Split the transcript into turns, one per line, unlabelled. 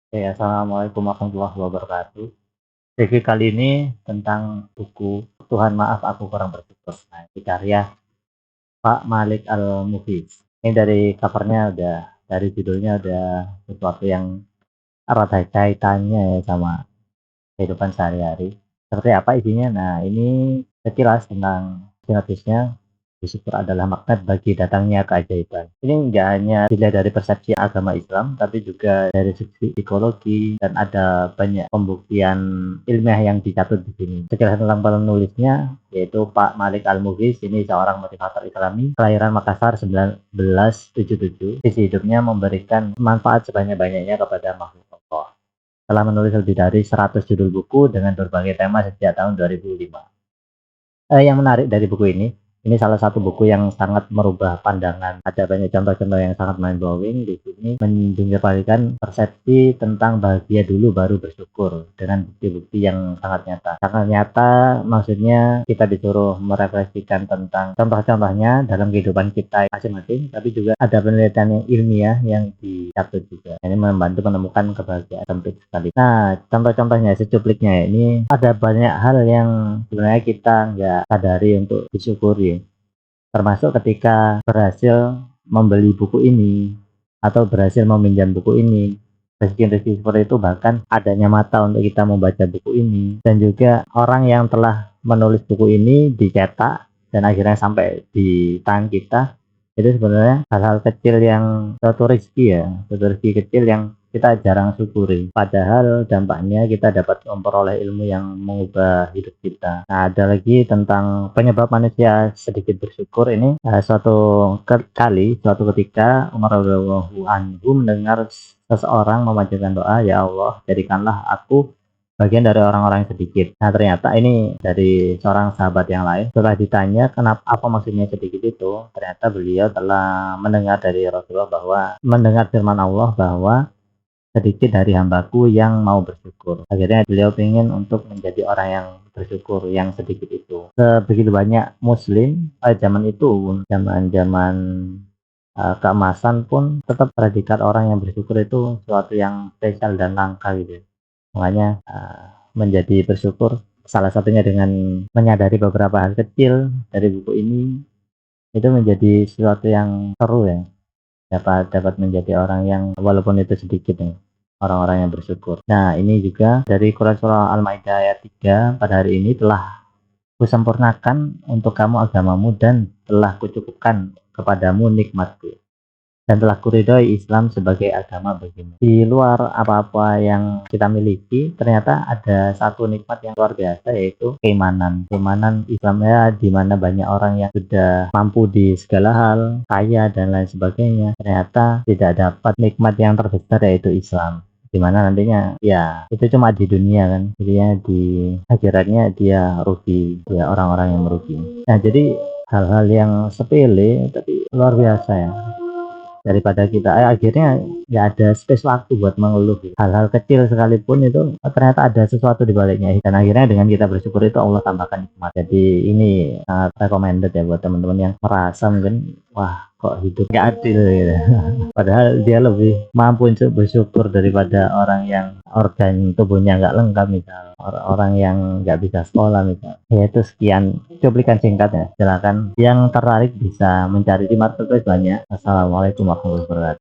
Assalamualaikum warahmatullahi wabarakatuh. Sesi kali ini tentang buku Tuhan Maaf Aku Kurang Bersyukur. Nah, ini karya Pak Malik Al-Mughis. Ini dari covernya udah, dari judulnya udah sesuatu yang erat kaitannya ya sama kehidupan sehari-hari. Seperti apa isinya? Nah, ini sekilas tentang sinopsisnya. Bersyukur adalah magnet bagi datangnya keajaiban. Ini nggak hanya dilihat dari persepsi agama Islam, tapi juga dari segi psikologi dan ada banyak pembuktian ilmiah yang dicatat di sini. Sekilas tentang penulisnya, yaitu Pak Malik Al-Mughis. Ini seorang motivator Islami, kelahiran Makassar 1977. Visi hidupnya memberikan manfaat sebanyak-banyaknya kepada makhluk Allah. Telah menulis lebih dari 100 judul buku dengan berbagai tema sejak tahun 2005. Yang menarik dari buku ini salah satu buku yang sangat merubah pandangan. Ada banyak contoh-contoh yang sangat mind blowing di sini, menjadikan persepsi tentang bahagia dulu baru bersyukur dengan bukti-bukti yang sangat nyata. Sangat nyata maksudnya kita disuruh merefleksikan tentang contoh-contohnya dalam kehidupan kita masing-masing, tapi juga ada penelitian yang ilmiah yang dicatat juga. Ini membantu menemukan kebahagiaan sempit sekali. Nah, contoh-contohnya secupliknya ini ada banyak hal yang sebenarnya kita nggak sadari untuk disyukuri, termasuk ketika berhasil membeli buku ini atau berhasil meminjam buku ini. Rezeki-rezeki seperti itu, bahkan adanya mata untuk kita membaca buku ini, dan juga orang yang telah menulis buku ini dicetak dan akhirnya sampai di tangan kita, itu sebenarnya hal-hal kecil yang suatu rezeki ya, suatu rezeki kecil yang kita jarang syukuri. Padahal dampaknya kita dapat memperoleh ilmu yang mengubah hidup kita. Nah, ada lagi tentang penyebab manusia sedikit bersyukur ini. Suatu ketika Umar radhiyallahu anhu mendengar seseorang memanjatkan doa, "Ya Allah, jadikanlah aku bagian dari orang-orang yang sedikit." Nah, ternyata ini dari seorang sahabat yang lain. Setelah ditanya kenapa, apa maksudnya sedikit itu, ternyata beliau telah mendengar dari Rasulullah bahwa mendengar firman Allah bahwa sedikit dari hambaku yang mau bersyukur. Akhirnya beliau ingin untuk menjadi orang yang bersyukur, yang sedikit itu. Begitu banyak muslim zaman itu, zaman keemasan pun, tetap predikat orang yang bersyukur itu suatu yang spesial dan langka gitu. Makanya menjadi bersyukur salah satunya dengan menyadari beberapa hal kecil dari buku ini, itu menjadi sesuatu yang seru ya, dapat menjadi orang yang walaupun itu sedikit ya, orang-orang yang bersyukur. Nah, ini juga dari Quran surah Al-Maidah ayat 3, pada hari ini telah kusempurnakan untuk kamu agamamu dan telah kucukupkan kepadamu nikmatku, dan telah kuridhoi Islam sebagai agama bagimu. Di luar apa-apa yang kita miliki, ternyata ada satu nikmat yang luar biasa, yaitu keimanan. Keimanan Islam ya, di mana banyak orang yang sudah mampu di segala hal, kaya dan lain sebagainya, ternyata tidak dapat nikmat yang terbesar, yaitu Islam. Dimana nantinya ya itu cuma di dunia kan, jadinya di akhiratnya dia rugi, dia orang-orang yang merugi. Nah, jadi hal-hal yang sepele tapi luar biasa ya, daripada kita akhirnya nggak ada space waktu buat mengeluh. Hal-hal kecil sekalipun itu ternyata ada sesuatu di baliknya, dan akhirnya dengan kita bersyukur itu Allah tambahkan nikmat. Jadi ini sangat recommended ya buat teman-teman yang merasa mungkin wah kok hidup nggak adil gitu. Padahal dia lebih mampu untuk bersyukur daripada orang yang organ tubuhnya nggak lengkap, misal orang yang nggak bisa sekolah misal. Ya, itu sekian cuplikan singkat ya. Silakan yang tertarik bisa mencari di marketplace banyak. Assalamualaikum warahmatullahi wabarakatuh.